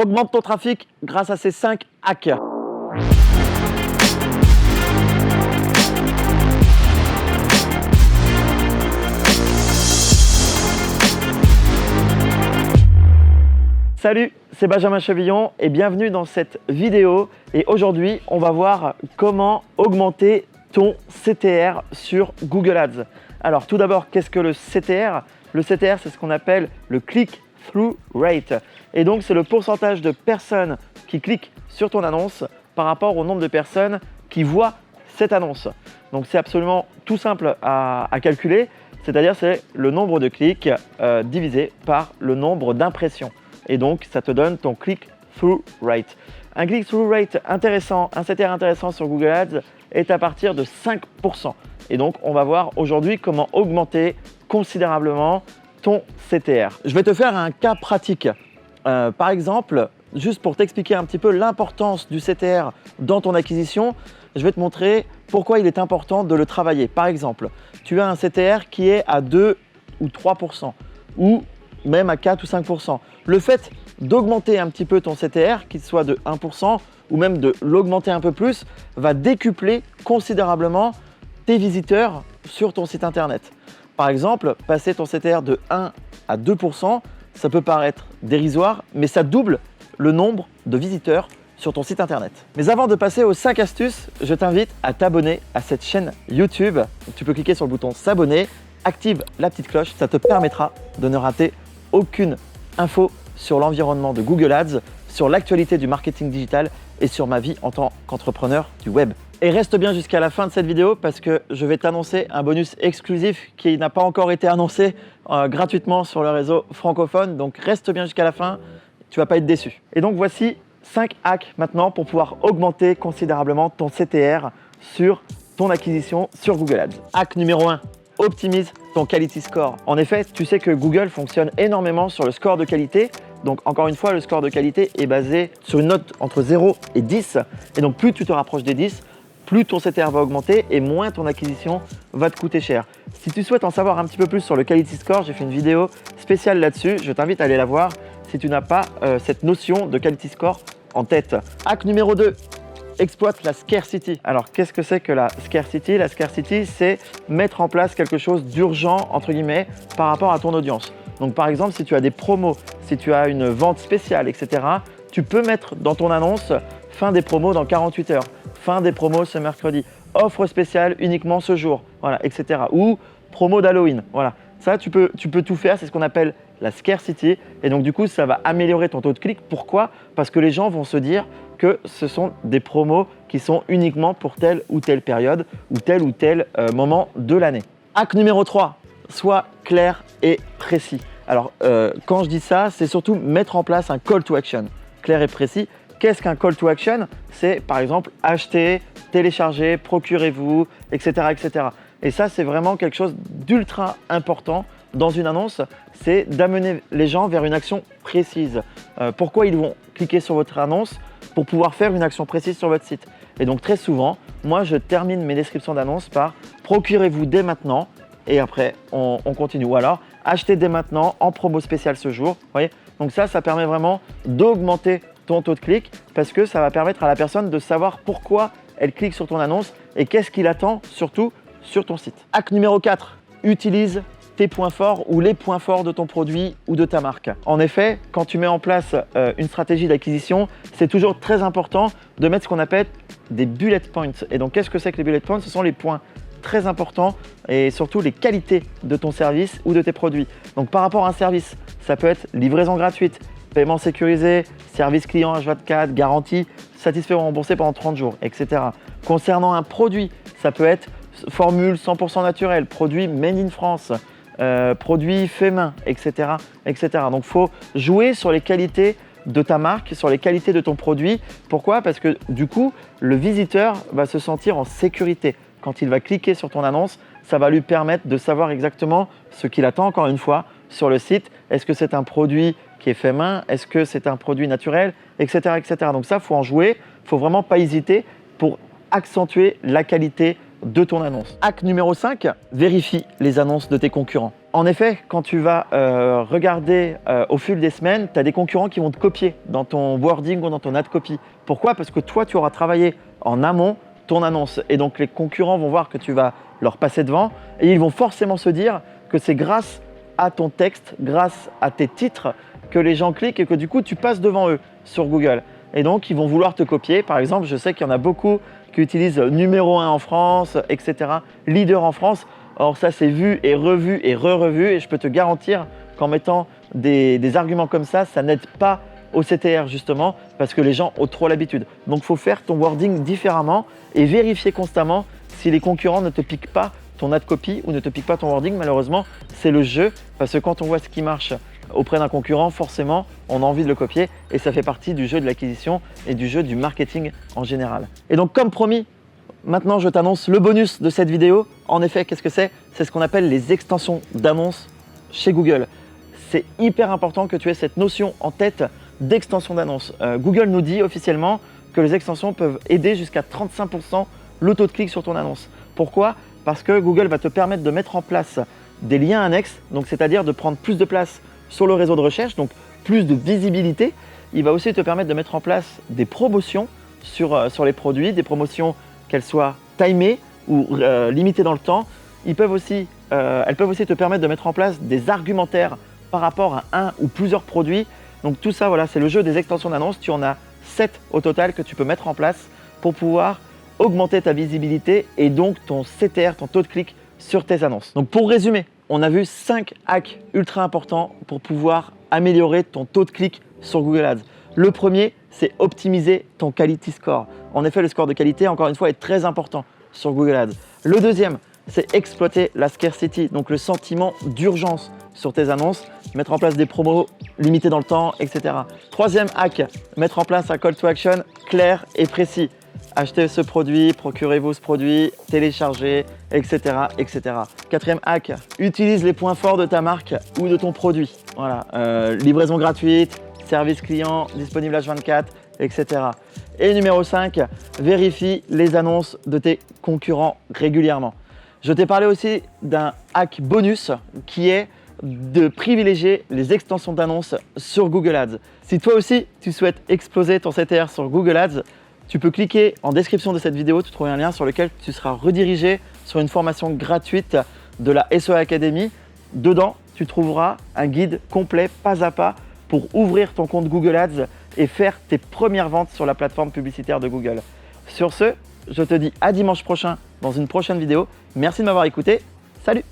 Augmente ton trafic grâce à ces 5 hacks. Salut, c'est Benjamin Chevillon et bienvenue dans cette vidéo. Et aujourd'hui, on va voir comment augmenter ton CTR sur Google Ads. Alors tout d'abord, qu'est-ce que le CTR? Le CTR, c'est ce qu'on appelle le click-through rate. Et donc, c'est le pourcentage de personnes qui cliquent sur ton annonce par rapport au nombre de personnes qui voient cette annonce. Donc, c'est absolument tout simple à calculer. C'est-à-dire, c'est le nombre de clics divisé par le nombre d'impressions. Et donc, ça te donne ton click-through rate. Un click-through rate intéressant, un CTR intéressant sur Google Ads est à partir de 5%. Et donc, on va voir aujourd'hui comment augmenter considérablement ton CTR. Je vais te faire un cas pratique. Par exemple, juste pour t'expliquer un petit peu l'importance du CTR dans ton acquisition, je vais te montrer pourquoi il est important de le travailler. Par exemple, tu as un CTR qui est à 2 ou 3% ou même à 4 ou 5%. Le fait d'augmenter un petit peu ton CTR, qu'il soit de 1% ou même de l'augmenter un peu plus, va décupler considérablement tes visiteurs sur ton site internet. Par exemple, passer ton CTR de 1 à 2%, ça peut paraître dérisoire, mais ça double le nombre de visiteurs sur ton site internet. Mais avant de passer aux 5 astuces, je t'invite à t'abonner à cette chaîne YouTube. Tu peux cliquer sur le bouton s'abonner, active la petite cloche, ça te permettra de ne rater aucune info sur l'environnement de Google Ads, sur l'actualité du marketing digital et sur ma vie en tant qu'entrepreneur du web. Et reste bien jusqu'à la fin de cette vidéo parce que je vais t'annoncer un bonus exclusif qui n'a pas encore été annoncé gratuitement sur le réseau francophone. Donc reste bien jusqu'à la fin, tu ne vas pas être déçu. Et donc voici 5 hacks maintenant pour pouvoir augmenter considérablement ton CTR sur ton acquisition sur Google Ads. Hack numéro 1. Optimise ton quality score. En effet, tu sais que Google fonctionne énormément sur le score de qualité. Donc encore une fois, le score de qualité est basé sur une note entre 0 et 10. Et donc plus tu te rapproches des 10, plus ton CTR va augmenter et moins ton acquisition va te coûter cher. Si tu souhaites en savoir un petit peu plus sur le quality score, j'ai fait une vidéo spéciale là-dessus. Je t'invite à aller la voir si tu n'as pas cette notion de quality score en tête. Hack numéro 2. Exploite la scarcity. Alors, qu'est-ce que c'est que la scarcity? La scarcity, c'est mettre en place quelque chose d'urgent, entre guillemets, par rapport à ton audience. Donc, par exemple, si tu as des promos, si tu as une vente spéciale, etc., tu peux mettre dans ton annonce fin des promos dans 48 heures, fin des promos ce mercredi, offre spéciale uniquement ce jour, voilà, etc. Ou promo d'Halloween. Voilà. Ça, tu peux tout faire. C'est ce qu'on appelle la scarcity. Et donc, du coup, ça va améliorer ton taux de clic. Pourquoi? Parce que les gens vont se dire que ce sont des promos qui sont uniquement pour telle ou telle période ou tel moment de l'année. Hack numéro 3, sois clair et précis. Alors, quand je dis ça, c'est surtout mettre en place un call to action clair et précis. Qu'est-ce qu'un call to action? C'est par exemple acheter, télécharger, procurez-vous, etc., etc. Et ça, c'est vraiment quelque chose d'ultra important dans une annonce, c'est d'amener les gens vers une action précise. Pourquoi ils vont cliquer sur votre annonce? Pour pouvoir faire une action précise sur votre site. Et donc très souvent, moi je termine mes descriptions d'annonces par procurez-vous dès maintenant et après on continue. Ou alors achetez dès maintenant en promo spéciale ce jour. Vous voyez, donc ça permet vraiment d'augmenter ton taux de clic parce que ça va permettre à la personne de savoir pourquoi elle clique sur ton annonce et qu'est-ce qu'il attend surtout sur ton site. Hack numéro 4, utilise tes points forts ou les points forts de ton produit ou de ta marque. En effet, quand tu mets en place une stratégie d'acquisition, c'est toujours très important de mettre ce qu'on appelle des bullet points. Et donc, qu'est-ce que c'est que les bullet points? Ce sont les points très importants et surtout les qualités de ton service ou de tes produits. Donc, par rapport à un service, ça peut être livraison gratuite, paiement sécurisé, service client H24, garantie, satisfait ou remboursé pendant 30 jours, etc. Concernant un produit, ça peut être formule 100% naturelle, produit made in France, produits faits main, etc., etc. Donc, il faut jouer sur les qualités de ta marque, sur les qualités de ton produit. Pourquoi? Parce que du coup, le visiteur va se sentir en sécurité. Quand il va cliquer sur ton annonce, ça va lui permettre de savoir exactement ce qu'il attend, encore une fois, sur le site. Est-ce que c'est un produit qui est fait main? Est-ce que c'est un produit naturel? Etc., etc. Donc ça, il faut en jouer. Il ne faut vraiment pas hésiter pour accentuer la qualité de ton annonce. Hack numéro 5, vérifie les annonces de tes concurrents. En effet, quand tu vas regarder au fil des semaines, tu as des concurrents qui vont te copier dans ton wording ou dans ton ad copy. Pourquoi? Parce que toi, tu auras travaillé en amont ton annonce et donc les concurrents vont voir que tu vas leur passer devant et ils vont forcément se dire que c'est grâce à ton texte, grâce à tes titres que les gens cliquent et que du coup, tu passes devant eux sur Google. Et donc, ils vont vouloir te copier. Par exemple, je sais qu'il y en a beaucoup qui utilisent numéro 1 en France, etc., leader en France. Or, ça, c'est vu et revu et re-revu. Et je peux te garantir qu'en mettant des arguments comme ça n'aide pas au CTR justement parce que les gens ont trop l'habitude. Donc, il faut faire ton wording différemment et vérifier constamment si les concurrents ne te piquent pas ton ad copy ou ne te piquent pas ton wording. Malheureusement, c'est le jeu parce que quand on voit ce qui marche auprès d'un concurrent, forcément, on a envie de le copier et ça fait partie du jeu de l'acquisition et du jeu du marketing en général. Et donc, comme promis, maintenant, je t'annonce le bonus de cette vidéo. En effet, qu'est-ce que c'est? C'est ce qu'on appelle les extensions d'annonces chez Google. C'est hyper important que tu aies cette notion en tête d'extension d'annonces. Google nous dit officiellement que les extensions peuvent aider jusqu'à 35% le taux de clic sur ton annonce. Pourquoi? Parce que Google va te permettre de mettre en place des liens annexes, donc c'est-à-dire de prendre plus de place sur le réseau de recherche, donc plus de visibilité. Il va aussi te permettre de mettre en place des promotions sur les produits, des promotions qu'elles soient timées ou limitées dans le temps. Elles peuvent aussi te permettre de mettre en place des argumentaires par rapport à un ou plusieurs produits. Donc tout ça, voilà, c'est le jeu des extensions d'annonces. Tu en as 7 au total que tu peux mettre en place pour pouvoir augmenter ta visibilité et donc ton CTR, ton taux de clic sur tes annonces. Donc pour résumer, on a vu 5 hacks ultra importants pour pouvoir améliorer ton taux de clic sur Google Ads. Le premier, c'est optimiser ton quality score. En effet, le score de qualité, encore une fois, est très important sur Google Ads. Le deuxième, c'est exploiter la scarcity, donc le sentiment d'urgence sur tes annonces, mettre en place des promos limitées dans le temps, etc. Troisième hack, mettre en place un call to action clair et précis. Achetez ce produit, procurez-vous ce produit, téléchargez, etc., etc. Quatrième hack, utilise les points forts de ta marque ou de ton produit. Voilà, livraison gratuite, service client, disponible H24, etc. Et numéro 5, vérifie les annonces de tes concurrents régulièrement. Je t'ai parlé aussi d'un hack bonus qui est de privilégier les extensions d'annonces sur Google Ads. Si toi aussi, tu souhaites exploser ton CTR sur Google Ads, tu peux cliquer en description de cette vidéo, tu trouveras un lien sur lequel tu seras redirigé sur une formation gratuite de la SEO Academy. Dedans, tu trouveras un guide complet, pas à pas, pour ouvrir ton compte Google Ads et faire tes premières ventes sur la plateforme publicitaire de Google. Sur ce, je te dis à dimanche prochain dans une prochaine vidéo. Merci de m'avoir écouté. Salut!